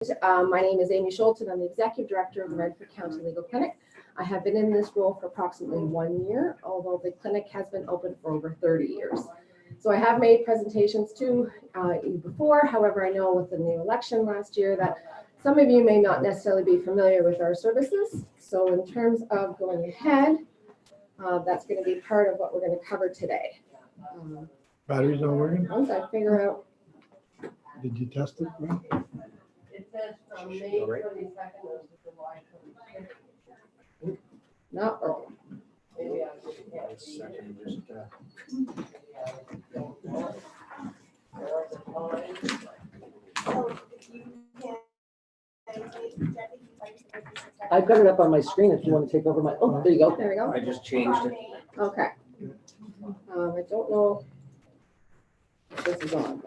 My name is Amy Schultz, and I'm the Executive Director of the Renfrew County Legal Clinic. I have been in this role for approximately 1 year, although the clinic has been open for over 30 years. So I have made presentations to you before. However, I know with the new election last year that some of you may not necessarily be familiar with our services. So in terms of going ahead, that's going to be part of what we're going to cover today. Batteries not working? Once I figure out. Did you test it? Right? It says from May 22nd to July 26th. Not working. Maybe I've got it up on my screen if you want to take over my, oh, there you go. There we go. I just changed it. Okay. I don't know if this is on.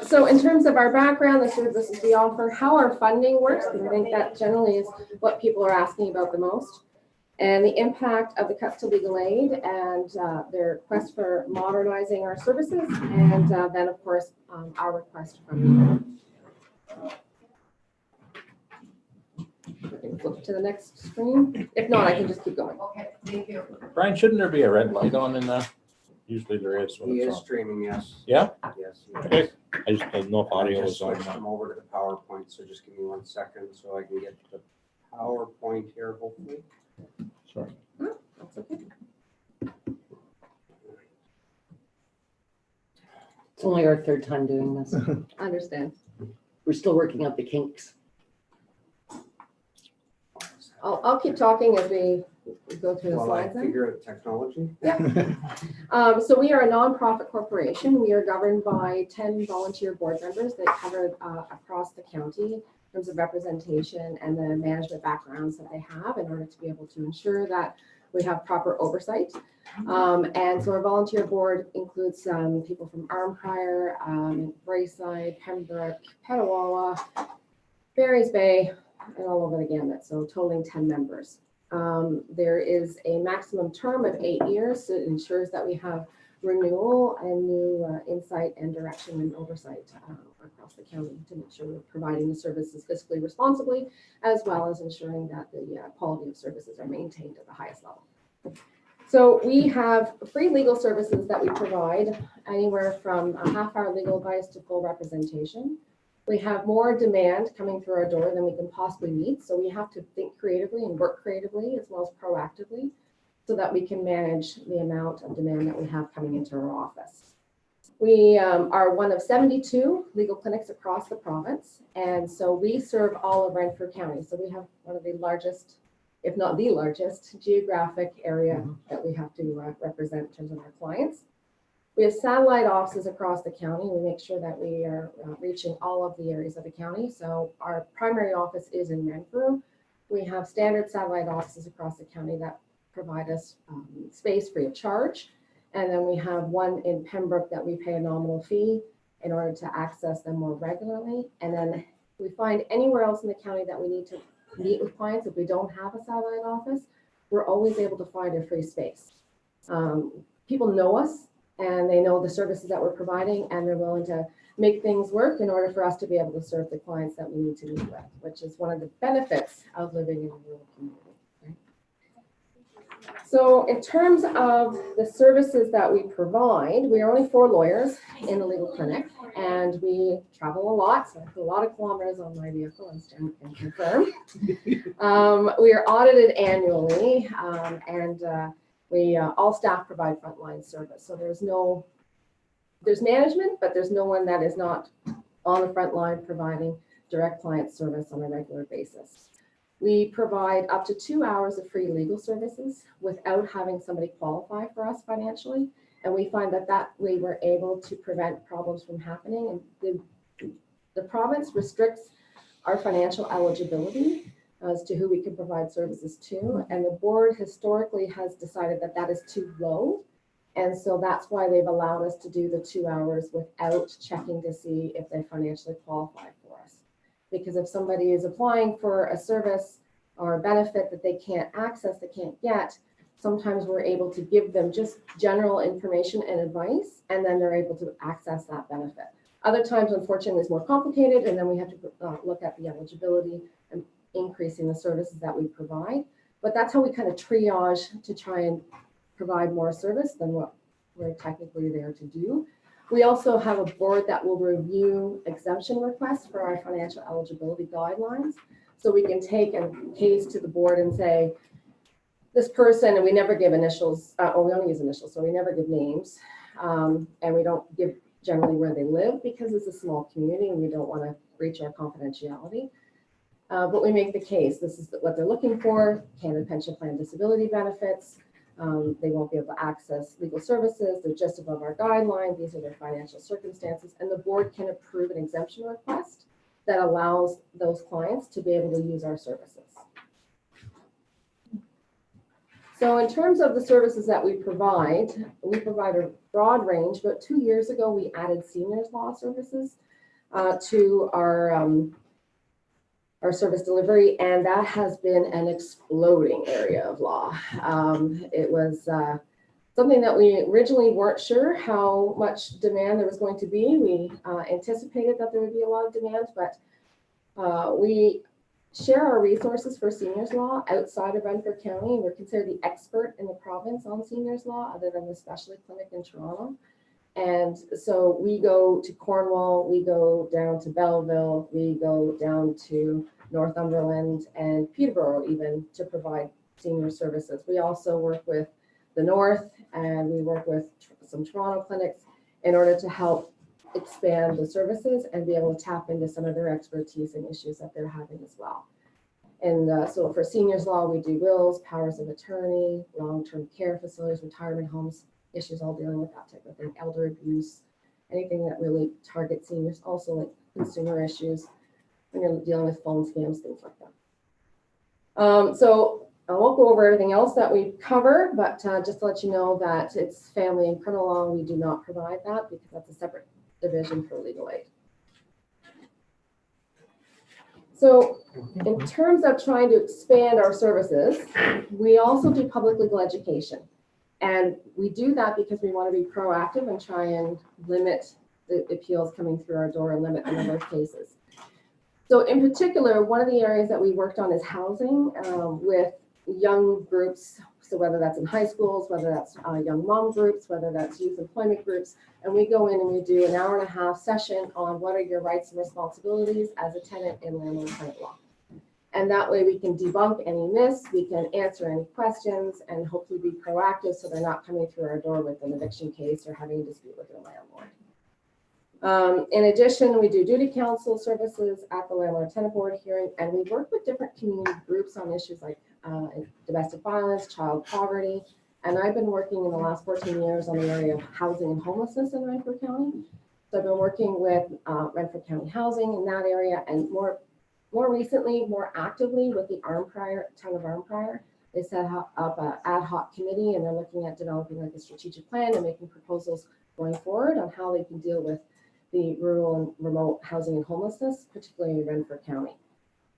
So in terms of our background, the services we offer, how our funding works, because I think that generally is what people are asking about the most, and the impact of the cuts to legal aid and their request for modernizing our services, and then of course our request from you. I can flip to the next screen. If not, I can just keep going. Okay, thank you. Brian, shouldn't there be a red light on in there? Usually there is when He it's is on. streaming, yes. Yeah? Yes. Okay. I just didn't know if audio I was just on. switched him over to the PowerPoint, so just give me 1 second so I can get the PowerPoint here, hopefully. Sorry. That's okay. It's only our third time doing this. Understand. We're still working out the kinks. I'll keep talking as we go through the While I slides then. figure out technology. So we are a nonprofit corporation. We are governed by 10 volunteer board members that cover across the county in terms of representation and the management backgrounds that they have in order to be able to ensure that we have proper oversight. And so our volunteer board includes people from Armpire, Braeside, Pembroke, Petawawa, Barry's Bay, and all over the gamut, so totaling 10 members. There is a maximum term of 8 years, so it ensures that we have renewal and new insight and direction and oversight across the county to make sure we're providing the services fiscally responsibly, as well as ensuring that the quality of services are maintained at the highest level. So we have free legal services that we provide, anywhere from a half-hour legal advice to full representation. We have more demand coming through our door than we can possibly meet. So we have to think creatively and work creatively as well as proactively so that we can manage the amount of demand that we have coming into our office. We are one of 72 legal clinics across the province. And so we serve all of Renfrew County. So we have one of the largest, if not the largest, geographic area that we have to represent in terms of our clients. We have satellite offices across the county. We make sure that we are reaching all of the areas of the county. So our primary office is in Renfrew. We have standard satellite offices across the county that provide us space free of charge. And then we have one in Pembroke that we pay a nominal fee in order to access them more regularly. And then we find anywhere else in the county that we need to meet with clients, if we don't have a satellite office, we're always able to find a free space. People know us, and they know the services that we're providing, and they're willing to make things work in order for us to be able to serve the clients that we need to meet with, which is one of the benefits of living in a rural community. Right? So in terms of the services that we provide, we are only 4 lawyers in the legal clinic, and we travel a lot, so I put a lot of kilometers on my vehicle, as Jen can confirm. We are audited annually, and we all staff provide frontline service. So there's management, but there's no one that is not on the front line providing direct client service on a regular basis. We provide up to 2 hours of free legal services without having somebody qualify for us financially. And we find that way we're able to prevent problems from happening. And the province restricts our financial eligibility as to who we can provide services to. And the board historically has decided that that is too low. And so that's why they've allowed us to do the 2 hours without checking to see if they financially qualify for us. Because if somebody is applying for a service or a benefit that they can't access, they can't get, sometimes we're able to give them just general information and advice, and then they're able to access that benefit. Other times, unfortunately, it's more complicated, and then we have to look at the eligibility and increasing the services that we provide. But that's how we kind of triage to try and provide more service than what we're technically there to do. We also have a board that will review exemption requests for our financial eligibility guidelines. So we can take a case to the board and say, this person, and we never give initials, we only use initials, so we never give names. And we don't give generally where they live because it's a small community and we don't want to breach our confidentiality. But we make the case, this is what they're looking for, Canada Pension Plan disability benefits. They won't be able to access legal services. They're just above our guideline. These are their financial circumstances. And the board can approve an exemption request that allows those clients to be able to use our services. So in terms of the services that we provide a broad range. About 2 years ago, we added seniors law services to our service delivery, and that has been an exploding area of law. It was something that we originally weren't sure how much demand there was going to be. We anticipated that there would be a lot of demand, but we share our resources for seniors law outside of Renfrew County. We're considered the expert in the province on seniors law, other than the specialty clinic in Toronto. And so we go to Cornwall, we go down to Belleville, we go down to Northumberland and Peterborough even to provide senior services. We also work with the North, and we work with some Toronto clinics in order to help expand the services and be able to tap into some of their expertise and issues that they're having as well. And so for seniors law, we do wills, powers of attorney, long-term care facilities, retirement homes, issues all dealing with that type of thing, elder abuse, anything that really targets seniors, also like consumer issues when you're dealing with phone scams, things like that. So I won't go over everything else that we cover, but just to let you know that it's family and criminal law. We do not provide that because that's a separate division for legal aid. So in terms of trying to expand our services, we also do public legal education. And we do that because we want to be proactive and try and limit the appeals coming through our door and limit the number of cases. So in particular, one of the areas that we worked on is housing with young groups. So whether that's in high schools, whether that's young mom groups, whether that's youth employment groups, and we go in and we do an 1.5 hour session on what are your rights and responsibilities as a tenant in landlord-tenant law. And that way we can debunk any myths, we can answer any questions, and hopefully be proactive so they're not coming through our door with an eviction case or having a dispute with their landlord. In addition, we do duty counsel services at the landlord-tenant board hearing, and we work with different community groups on issues like domestic violence, child poverty. And I've been working in the last 14 years on the area of housing and homelessness in Renfrew County. So I've been working with Renfrew County Housing in that area, and more recently, more actively with the town of Arnprior. They set up an ad hoc committee, and they're looking at developing like a strategic plan and making proposals going forward on how they can deal with the rural and remote housing and homelessness, particularly in Renfrew County.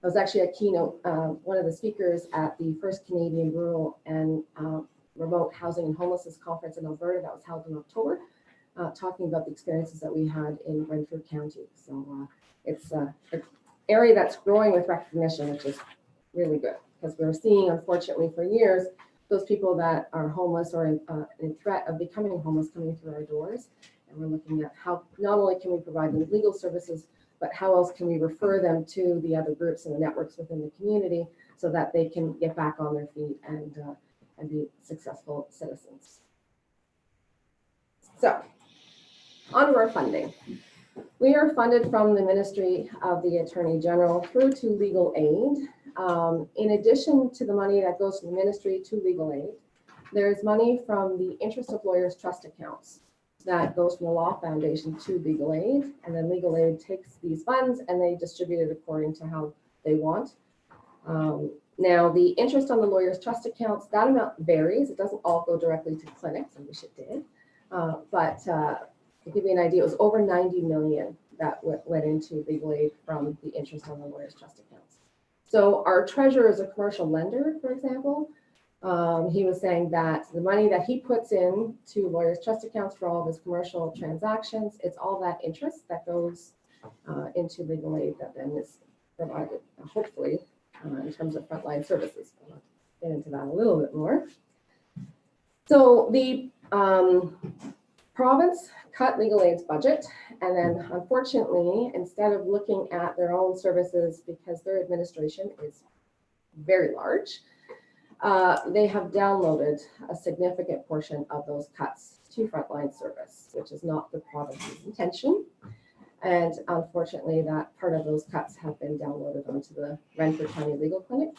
I was actually a keynote, one of the speakers at the first Canadian Rural and Remote Housing and Homelessness Conference in Alberta that was held in October, talking about the experiences that we had in Renfrew County. So it's an area that's growing with recognition, which is really good, because we're seeing, unfortunately, for years, those people that are homeless or in threat of becoming homeless coming through our doors. And we're looking at how not only can we provide them legal services, but how else can we refer them to the other groups and the networks within the community so that they can get back on their feet and be successful citizens. So, on to our funding. We are funded from the Ministry of the Attorney General through to legal aid. In addition to the money that goes from the ministry to legal aid, there's money from the interest of lawyers' trust accounts that goes from the Law Foundation to legal aid, and then legal aid takes these funds and they distribute it according to how they want. Now, the interest on the lawyers' trust accounts, that amount varies. It doesn't all go directly to clinics. I wish it did. But to give you an idea, it was over 90 million that went into legal aid from the interest on the lawyers' trust accounts. So our treasurer is a commercial lender, for example. He was saying that the money that he puts in to lawyers' trust accounts for all of his commercial transactions, it's all that interest that goes into legal aid that then is provided, hopefully, in terms of frontline services. I'll get into that a little bit more. So the province cut legal aid's budget, and then unfortunately, instead of looking at their own services, because their administration is very large, they have downloaded a significant portion of those cuts to frontline service, which is not the province's intention. And unfortunately, that part of those cuts have been downloaded onto the Renfrew County Legal Clinic,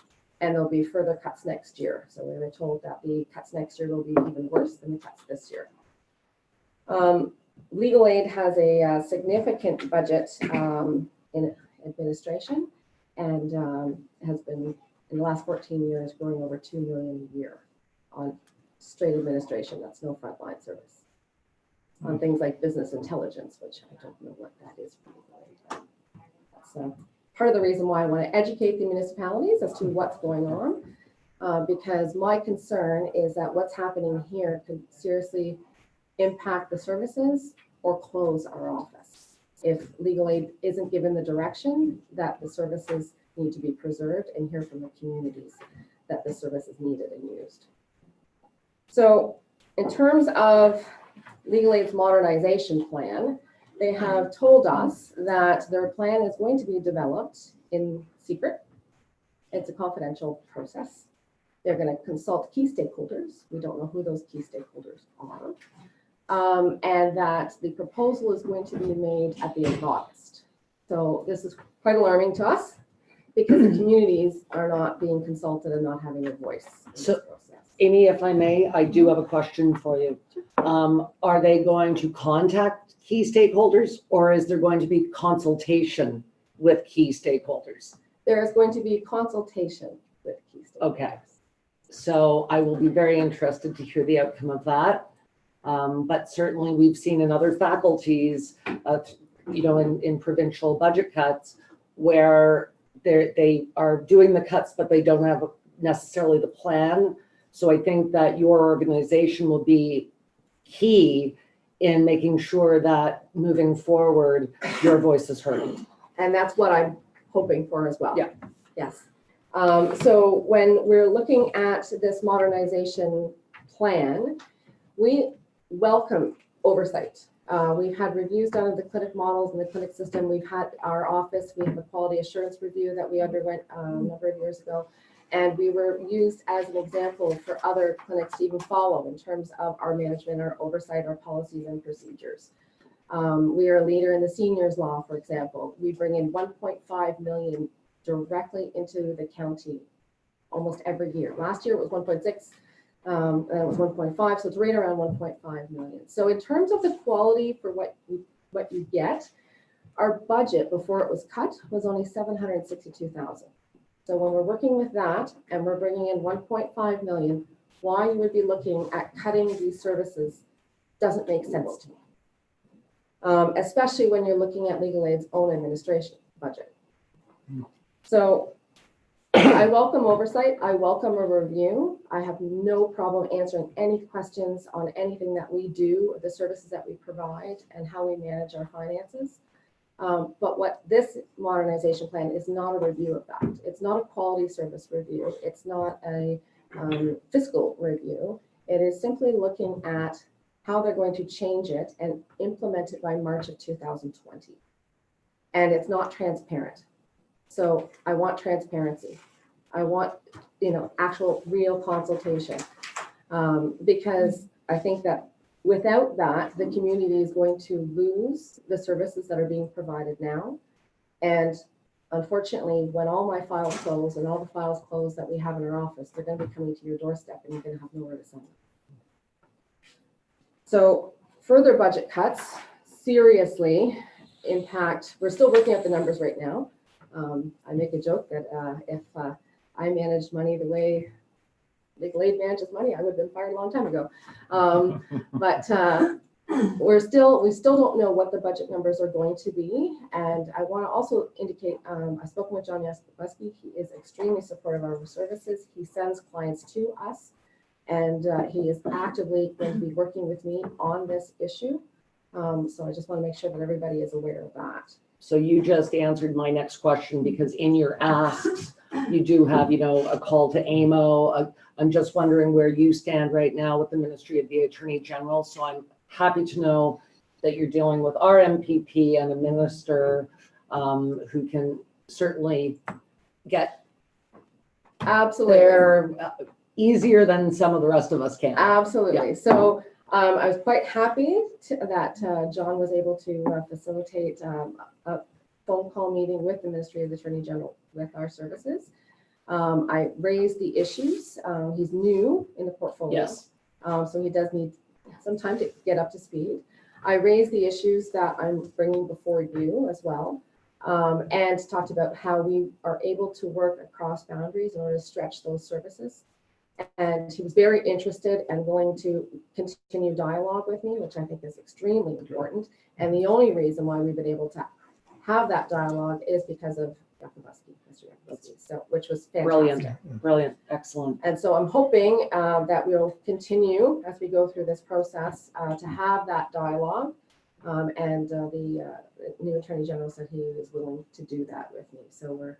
and there'll be further cuts next year. So we were told that the cuts next year will be even worse than the cuts this year. Legal aid has a significant budget in administration, and has been, in the last 14 years, growing over $2 million a year on straight administration. That's no frontline service. On things like business intelligence, which I don't know what that is. That's part of the reason why I want to educate the municipalities as to what's going on, because my concern is that what's happening here could seriously impact the services or close our office if legal aid isn't given the direction that the services need to be preserved and hear from the communities that the service is needed and used. So in terms of legal aid's modernization plan, they have told us that their plan is going to be developed in secret. It's a confidential process. They're going to consult key stakeholders. We don't know who those key stakeholders are. And that the proposal is going to be made at the end of August. So this is quite alarming to us because the communities are not being consulted and not having a voice in this process. Amy, if I may, I do have a question for you. Are they going to contact key stakeholders, or is there going to be consultation with key stakeholders? There is going to be consultation with key stakeholders. Okay. So I will be very interested to hear the outcome of that. But certainly we've seen in other faculties, in provincial budget cuts, where they are doing the cuts, but they don't have necessarily the plan. So I think that your organization will be key in making sure that moving forward, your voice is heard. And that's what I'm hoping for as well. Yeah. Yes. So when we're looking at this modernization plan, we welcome oversight. We've had reviews done of the clinic models and the clinic system. We've had our office, we have a quality assurance review that we underwent a number of years ago. And we were used as an example for other clinics to even follow in terms of our management, our oversight, our policies and procedures. We are a leader in the seniors law, for example. We bring in 1.5 million directly into the county almost every year. Last year it was 1.6, and it was 1.5, so it's right around 1.5 million. So in terms of the quality for what you get, our budget before it was cut was only 762,000. So when we're working with that and we're bringing in 1.5 million, why you would be looking at cutting these services doesn't make sense to me, especially when you're looking at legal aid's own administration budget. So I welcome oversight. I welcome a review. I have no problem answering any questions on anything that we do, the services that we provide, and how we manage our finances. But what this modernization plan is not a review of that. It's not a quality service review. It's not a fiscal review. It is simply looking at how they're going to change it and implement it by March of 2020. And it's not transparent. So I want transparency. I want, actual real consultation, because I think that without that, the community is going to lose the services that are being provided now. And unfortunately, when all my files close and all the files close that we have in our office, they're going to be coming to your doorstep and you're going to have nowhere to send them. So further budget cuts seriously impact, we're still working at the numbers right now. I make a joke that if I managed money the way legal aid manages money, I would have been fired a long time ago. But we still don't know what the budget numbers are going to be. And I want to also indicate, I've spoken with John Yaskowski. He is extremely supportive of our services. He sends clients to us, and he is actively going to be working with me on this issue. So I just want to make sure that everybody is aware of that. So you just answered my next question, because in your asks, you do have, a call to AMO. I'm just wondering where you stand right now with the Ministry of the Attorney General. So I'm happy to know that you're dealing with our MPP and a minister who can certainly get Absolutely. there easier than some of the rest of us can. Absolutely. So I was quite happy that John was able to facilitate a phone call meeting with the Ministry of the Attorney General with our services. I raised the issues. He's new in the portfolio. Yes. So he does need some time to get up to speed. I raised the issues that I'm bringing before you as well, and talked about how we are able to work across boundaries in order to stretch those services. And he was very interested and willing to continue dialogue with me, which I think is extremely important. And the only reason why we've been able to have that dialogue is because of Mr. Yakubuski, so which was fantastic. Brilliant, excellent. And so I'm hoping that we'll continue as we go through this process to have that dialogue. And the new Attorney General said he is willing to do that with me. So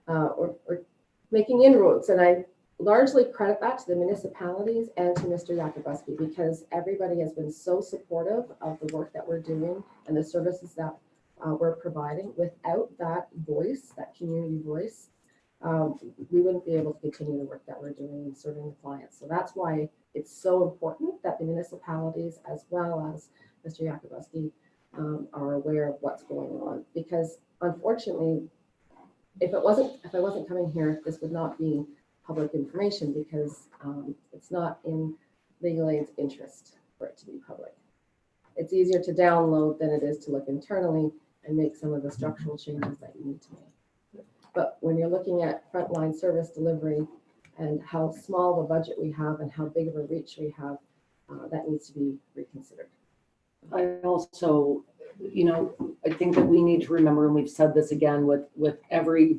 we're making inroads, and I largely credit that to the municipalities and to Mr. Yakubuski, because everybody has been so supportive of the work that we're doing and the services that we're providing. Without that voice, that community voice, we wouldn't be able to continue the work that we're doing and serving the clients. So that's why it's so important that the municipalities, as well as Mr. Yakubuski, are aware of what's going on. Because unfortunately, if I wasn't coming here, this would not be public information, because it's not in legal aid's interest for it to be public. It's easier to download than it is to look internally and make some of the structural changes that you need to make. But when you're looking at frontline service delivery and how small the budget we have and how big of a reach we have, that needs to be reconsidered. I also, I think that we need to remember, and we've said this again with every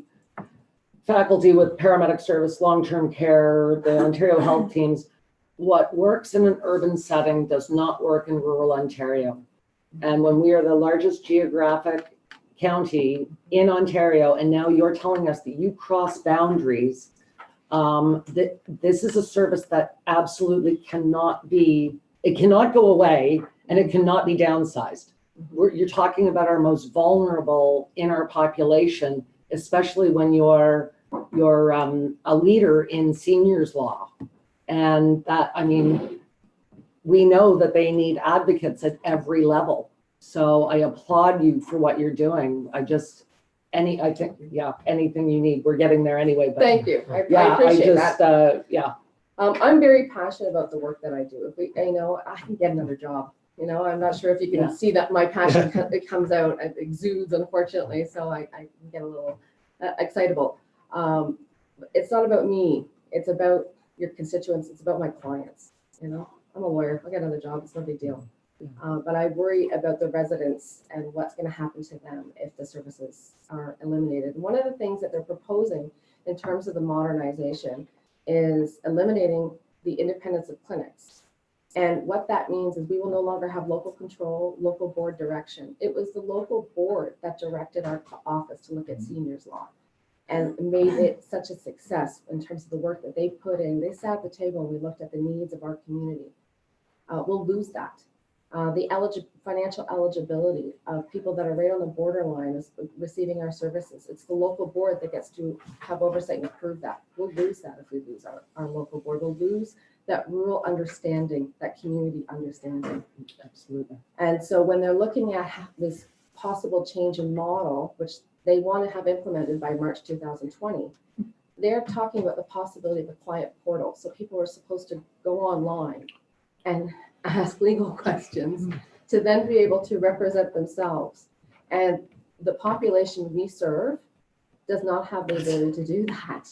faculty, with paramedic service, long-term care, the Ontario health teams, what works in an urban setting does not work in rural Ontario. And when we are the largest geographic county in Ontario, and now you're telling us that you cross boundaries, that this is a service that absolutely cannot go away, and it cannot be downsized. You're talking about our most vulnerable in our population, especially when you're a leader in seniors law. And that, we know that they need advocates at every level. So I applaud you for what you're doing. Anything you need, we're getting there anyway. But Thank you. I appreciate that. I'm very passionate about the work that I do. If I can get another job. I'm not sure if you can see that my passion it comes out, it exudes, unfortunately. So I get a little excitable. It's not about me. It's about your constituents. It's about my clients. I'm a lawyer. I'll get another job. It's no big deal. But I worry about the residents and what's going to happen to them if the services are eliminated. And one of the things that they're proposing in terms of the modernization is eliminating the independence of clinics. And what that means is we will no longer have local control, local board direction. It was the local board that directed our office to look at seniors law and made it such a success in terms of the work that they put in. They sat at the table and we looked at the needs of our community. We'll lose that. The financial eligibility of people that are right on the borderline is receiving our services. It's the local board that gets to have oversight and approve that. We'll lose that if we lose our local board. We'll lose that rural understanding, that community understanding. Absolutely. And so when they're looking at this possible change in model, which they want to have implemented by March 2020, they're talking about the possibility of a client portal. So people are supposed to go online and ask legal questions to then be able to represent themselves. And the population we serve does not have the ability to do that.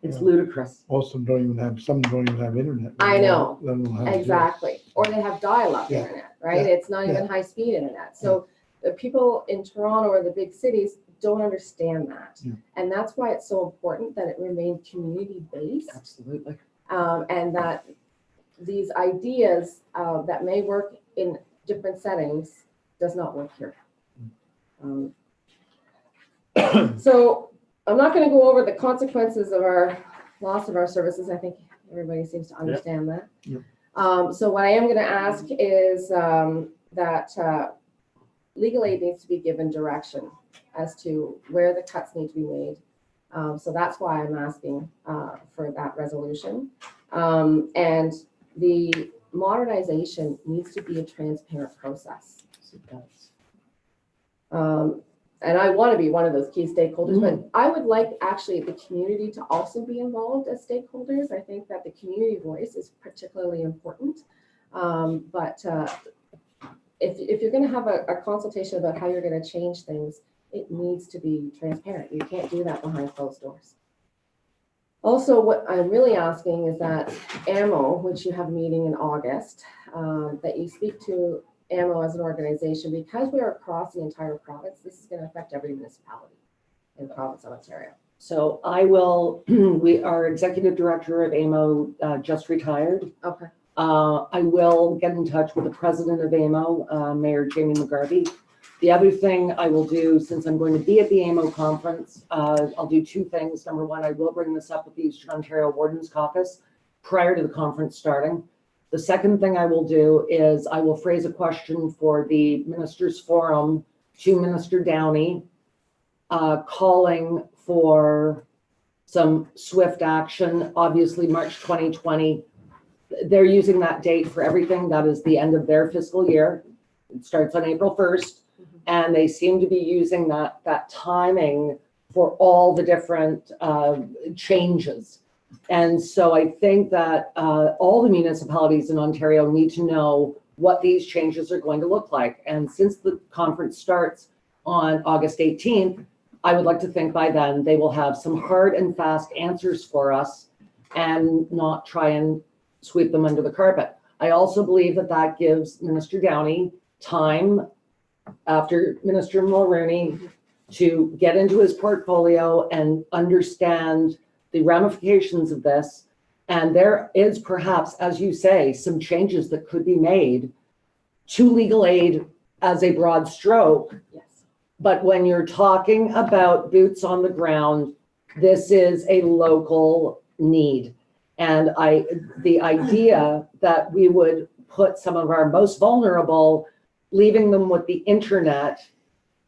It's ludicrous. Most of them don't even have, some don't even have internet. I know. Let alone have Exactly. Or they have dial-up Yeah. internet, right? It's not even high-speed internet. So the people in Toronto or the big cities don't understand that. Yeah. And that's why it's so important that it remain community-based. Absolutely. And that these ideas that may work in different settings does not work here. So I'm not going to go over the consequences of our loss of our services. I think everybody seems to understand that. Yep. So what I am going to ask is that legal aid needs to be given direction as to where the cuts need to be made. So that's why I'm asking for that resolution. And the modernization needs to be a transparent process. It does. And I want to be one of those key stakeholders, but I would like actually the community to also be involved as stakeholders. I think that the community voice is particularly important. But if you're going to have a consultation about how you're going to change things, it needs to be transparent. You can't do that behind closed doors. Also, what I'm really asking is that AMO, which you have a meeting in August, that you speak to AMO as an organization, because we are across the entire province. This is going to affect every municipality in the province of Ontario. So I will, our executive director of AMO just retired. Okay. I will get in touch with the president of AMO, Mayor Jamie McGarvey. The other thing I will do, since I'm going to be at the AMO conference, I'll do two things. Number one, I will bring this up with the Eastern Ontario Wardens Caucus prior to the conference starting. The second thing I will do is I will phrase a question for the Ministers' Forum to Minister Downey, calling for some swift action. Obviously, March 2020, they're using that date for everything. That is the end of their fiscal year. It starts on April 1st. And they seem to be using that timing for all the different changes. And so I think that all the municipalities in Ontario need to know what these changes are going to look like. And since the conference starts on August 18th, I would like to think by then they will have some hard and fast answers for us and not try and sweep them under the carpet. I also believe that that gives Minister Downey time after Minister Mulroney to get into his portfolio and understand the ramifications of this. And there is perhaps, as you say, some changes that could be made to legal aid as a broad stroke. Yes. But when you're talking about boots on the ground, this is a local need. And the idea that we would put some of our most vulnerable, leaving them with the internet,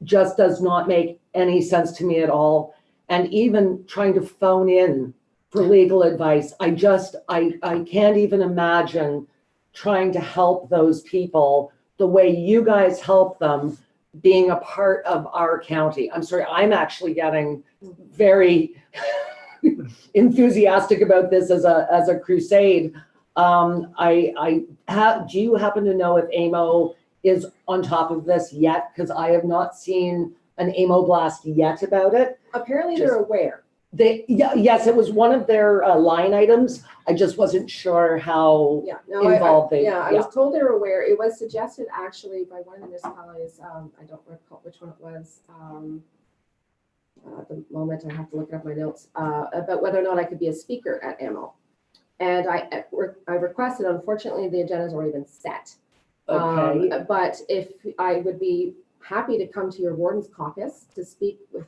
just does not make any sense to me at all. And even trying to phone in for legal advice, I can't even imagine trying to help those people the way you guys help them, being a part of our county. I'm sorry, I'm actually getting very enthusiastic about this as a crusade. Do you happen to know if AMO is on top of this yet? Because I have not seen an AMO blast yet about it. Apparently they're aware. Yes, it was one of their line items. I just wasn't sure how involved they. I was told they were aware. It was suggested actually by one of the municipalities. I don't recall which one it was. At the moment, I have to look up my notes about whether or not I could be a speaker at AMO. And I requested. Unfortunately, the agenda's already been set. Okay. But if I would be happy to come to your Wardens Caucus to speak with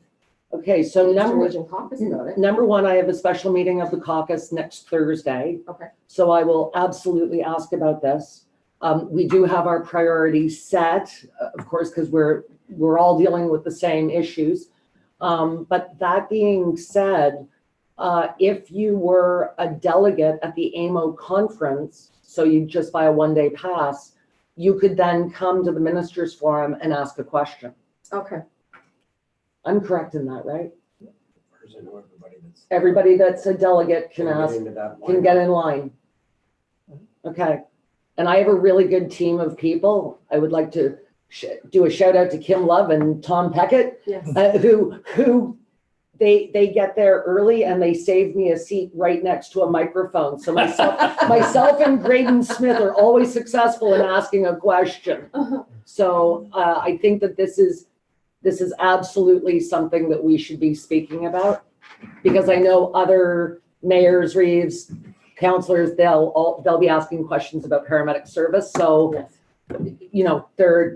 Okay, so the Region Caucus about it. number one, I have a special meeting of the caucus next Thursday. Okay. So I will absolutely ask about this. We do have our priorities set, of course, because we're all dealing with the same issues. But that being said, if you were a delegate at the AMO conference, so you just buy a one-day pass, you could then come to the Ministers' Forum and ask a question. Okay. I'm correct in that, right? Everybody Everybody that's a delegate can ask, can get in line. Okay. And I have a really good team of people. I would like to do a shout out to Kim Love and Tom Peckett, Yes. who they get there early and they save me a seat right next to a microphone. So myself and Graydon Smith are always successful in asking a question. So I think that this is absolutely something that we should be speaking about, because I know other mayors, Reeves, councillors, they'll be asking questions about paramedic service. So, Yes. you know,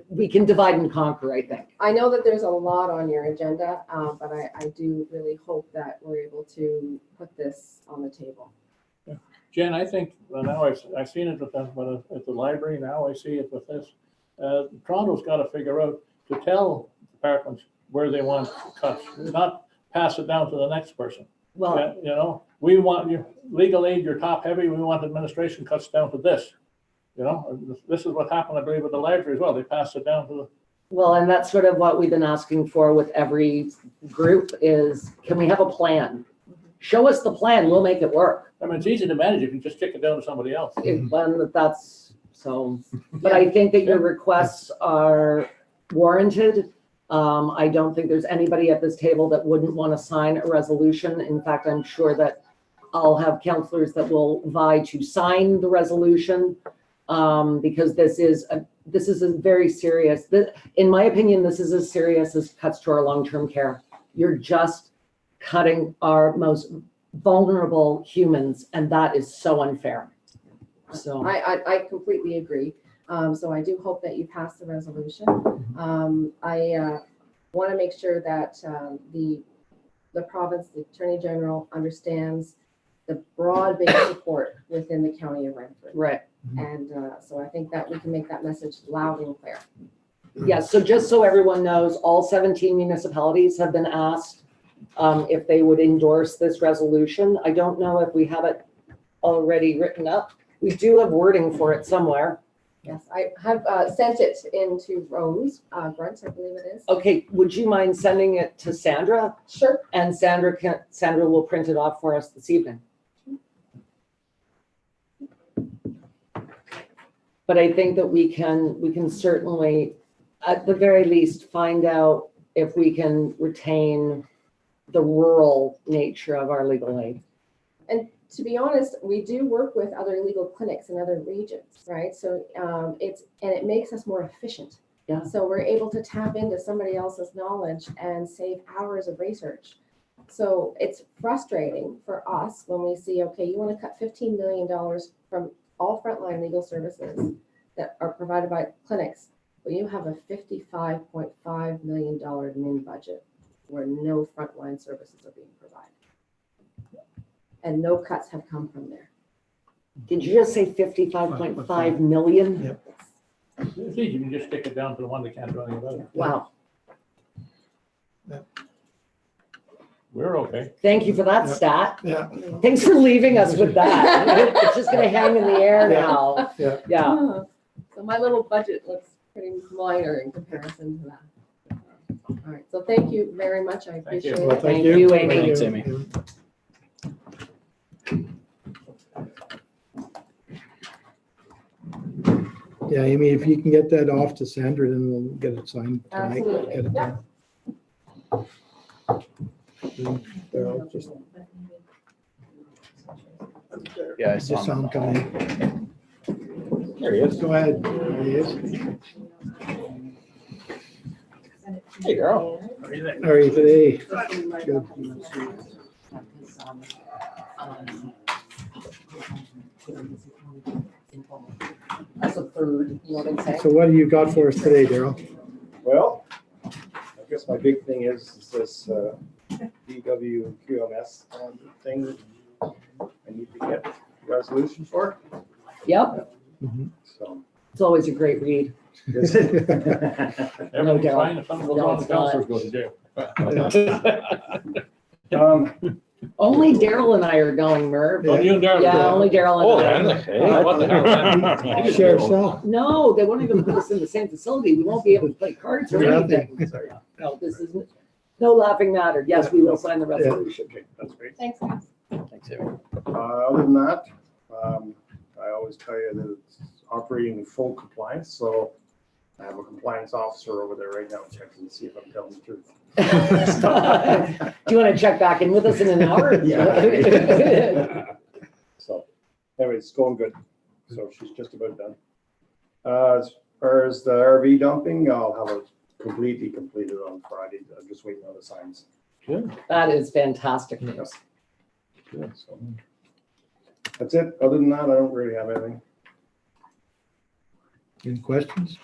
we can divide and conquer, I think. I know that there's a lot on your agenda, but I do really hope that we're able to put this on the table. Jen, I think, well, now I've seen it with them, but at the library, now I see it with this. Toronto's got to figure out to tell departments where they want cuts, not pass it down to the next person. Well, You know, we want you, legal aid, you're top heavy, we want administration cuts down to this. You know, this is what happened, I believe, with the library as well. They passed it down to the, well, and that's sort of what we've been asking for with every group is, can we have a plan? Show us the plan, we'll make it work. I mean, it's easy to manage if you just kick it down to somebody else. And that's so, but I think that your requests are warranted. I don't think there's anybody at this table that wouldn't want to sign a resolution. In fact, I'm sure that I'll have councillors that will vie to sign the resolution, because this is a very serious, in my opinion, this is as serious as cuts to our long-term care. You're just cutting our most vulnerable humans, and that is so unfair. So I completely agree. So I do hope that you pass the resolution. I want to make sure that the province, the Attorney General understands the broad-based support within the county of Renfrew. right. And so I think that we can make that message loud and clear. Yes, so just so everyone knows, all 17 municipalities have been asked if they would endorse this resolution. I don't know if we have it already written up. We do have wording for it somewhere. Yes, I have sent it into Rose Grunt, I believe it is. Okay, would you mind sending it to Sandra? Sure. And Sandra will print it off for us this evening. But I think that we can certainly, at the very least, find out if we can retain the rural nature of our legal aid. And to be honest, we do work with other legal clinics in other regions, right? So it makes us more efficient. Yeah. So we're able to tap into somebody else's knowledge and save hours of research. So it's frustrating for us when we see, okay, you want to cut $15 million from all frontline legal services that are provided by clinics, but you have a $55.5 million admin budget where no frontline services are being provided. And no cuts have come from there. Did you just say 55.5 million? Yep. It's easy, you can just stick it down to the one that can't do anything about it. Wow. We're okay. Thank you for that Yeah. stat. Yeah, Thanks for leaving us with that. It's just gonna hang in the air Yeah. now. yeah. Yeah. So my little budget looks pretty minor in comparison to that. All right, so thank you very much. I Thank you. appreciate Well, it. Thank you, Amy. Thank Thanks, Amy. Yeah, Amy, if you can get that off to Sandra, then we'll get it signed tonight. Absolutely. Get it Yeah. done. Darryl, just Yeah, I just saw saw him him. come in. There he is. Go ahead. There he is. Hey, girl. How are you today? Good. As a third, you know what I'm saying? So what do you got for us today, Darryl? Well, I guess my big thing is this DW QMS thing that I need to get a resolution for, Yep, so. it's always a great read. Everything's doubt. fine. If something goes No, wrong, the it's not. counselors go to jail. Only Daryl and I are going, Merv. Oh, you and Darryl. Yeah, only Daryl Oh, and I. then, hey, what the hell? Sheriff's cell. No, they won't even put us in the same facility. We won't be able to play cards or Nothing. anything. No, this is no laughing matter. Yes, we will sign the resolution. Okay, that's great. Thanks, guys. Thanks, Amy. Other than that, I always tell you that it's operating in full compliance, so I have a compliance officer over there right now checking to see if I'm telling the truth. Do you want to check back in with us in an hour? Yeah. So, anyway, it's going good. So she's just about done. As far as the RV dumping, I'll have it completely completed on Friday. I'm just waiting on the signs. Good. That is fantastic news. So that's it. Other than that, I don't really have anything. Any questions?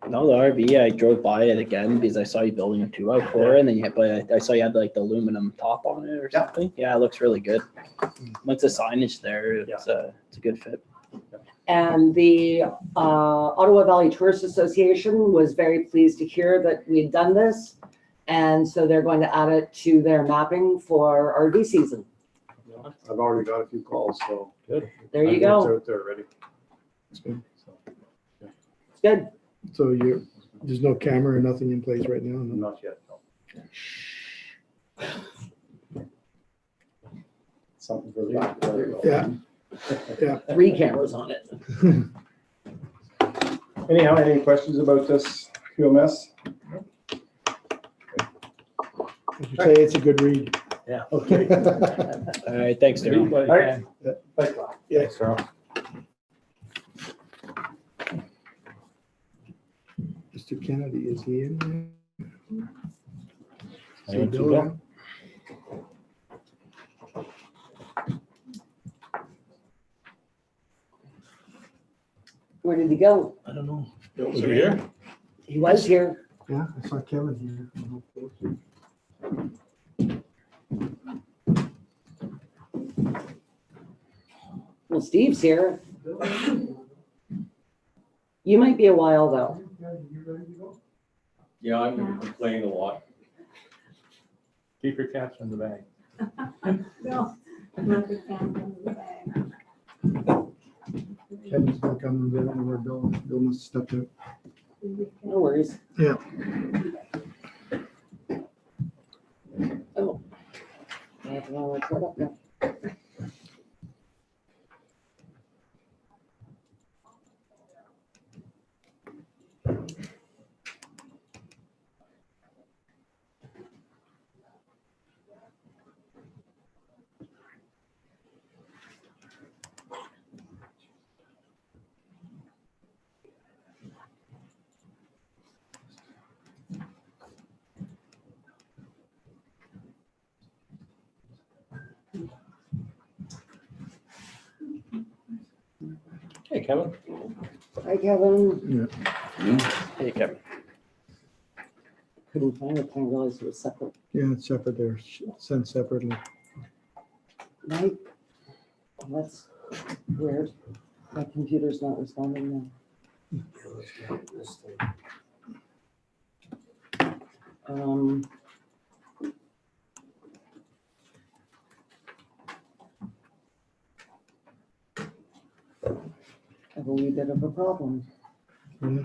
No, the RV, I drove by it again because I saw you building a 2x4 and then but I saw you had like the aluminum top on it or Yeah. something. Yeah, it looks really good. Once the signage there, it's a good fit. And the Ottawa Valley Tourist Association was very pleased to hear that we had done this. And so they're going to add it to their mapping for RV season. I've already got a few calls, so. Good. There you It's go. out there already. Good. So, It's good. So there's no camera or nothing in place right now? No? not yet, no. Something for the back. Yeah. 3 cameras on it. Anyhow, any questions about this QMS? Would you say it's a good read? Yeah. Okay. All right, thanks, Darryl. Everybody All right. can. Thanks, Rob. Yeah. Mr. Kennedy, is he in there? I don't see Bill that. around? Where did he go? I don't know. Bill, was he here? He was here. Yeah, I saw Kevin here. Well, Steve's here. You might be a while though. Yeah, I've been complaining a lot. Keep your cats in the bag. No, I'm not a big fan of the bag. Kevin's gonna come and visit where Bill must have stepped out. No worries. Yeah. Oh. I have to know what's right up now. Hey, Kevin. Hi, Kevin. Hey, Kevin. Couldn't find it. I didn't realize it was separate. Yeah, it's separate there, sent separately. Right? Well, that's weird. My computer's not responding now. I have a wee bit of a problem. Yeah.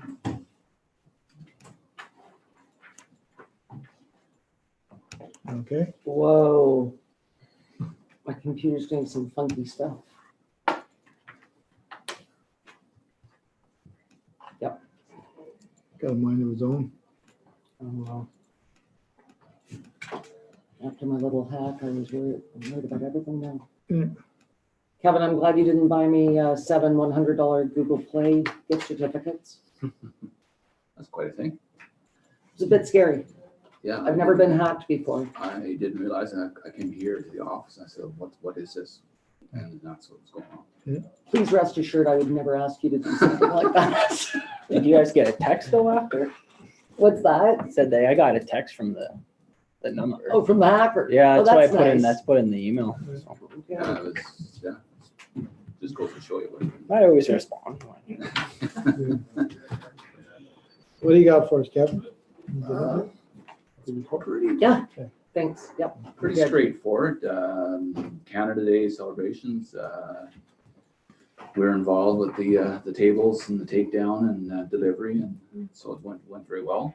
Okay, Whoa. My computer's doing some funky stuff. got a mind of his own. Oh, well. After my little hack, I'm worried about everything now. Yeah. Kevin, I'm glad you didn't buy me 7 $100 Google Play gift certificates. That's quite a thing. It's a bit scary. Yeah. I've never been hacked before. I didn't realize, and I came here to the office and I said, what is this? And that's what was going on. Please rest assured, I would never ask you to do something like that. Did you guys get a text though after? What's that? Said I got a text from the number. Oh, from the hacker. Yeah, Oh, that's why I put in, nice. that's put in the email. So, Yeah, it was, just goes to show you what. I always respond. What do you got for us, Kevin? Pretty, Thanks. Yep. pretty Good. straightforward. Canada Day celebrations. We're involved with the tables and the takedown and delivery, and so it went very well.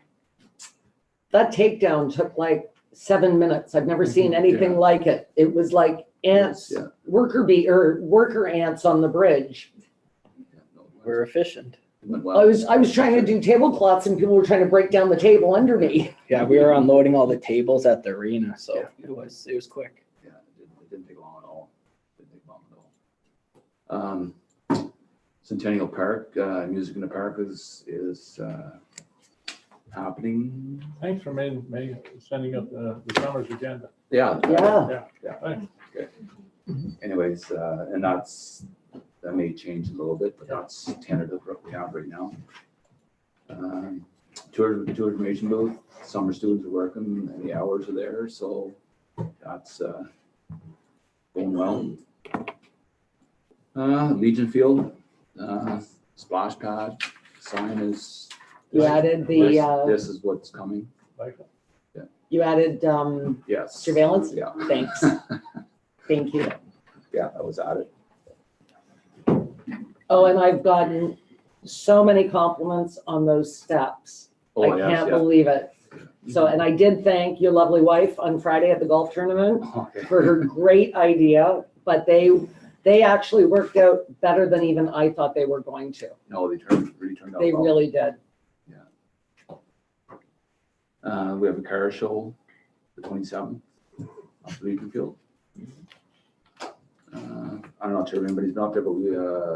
That takedown took like 7 minutes. I've never seen anything Yeah. like it. It was like ants, Yeah. worker ants on the bridge. Yeah, no, it went- We're efficient. went I well. was trying to do tablecloths and people were trying to break down the table under me. Yeah, we were unloading all the tables at the arena, so Yeah. it was quick. Yeah, it didn't take long at all. Didn't take long at all. Centennial Park, Music in the Park is happening. Thanks for sending up the summer's agenda. Yeah. Yeah. Thanks. Anyways, and that may change a little bit, but that's tentative what we have right now. Tour information booth, summer students are working and the hours are there, so that's going well. Legion Field, splash pad, sign is. You added the, This is what's coming, Like, you added, yes. surveillance? Yeah, Thanks. Thank you. yeah, that was added. Oh, and I've gotten so many compliments on those steps. Oh, I yes, can't yeah. believe it. So, and I did thank your lovely wife on Friday at the golf tournament Okay. for her great idea, but they actually worked out better than even I thought they were going to. No, they really turned out They well. really did. We have a car show, the 27th, up Legion Field. I don't know if everybody's been up there, but we,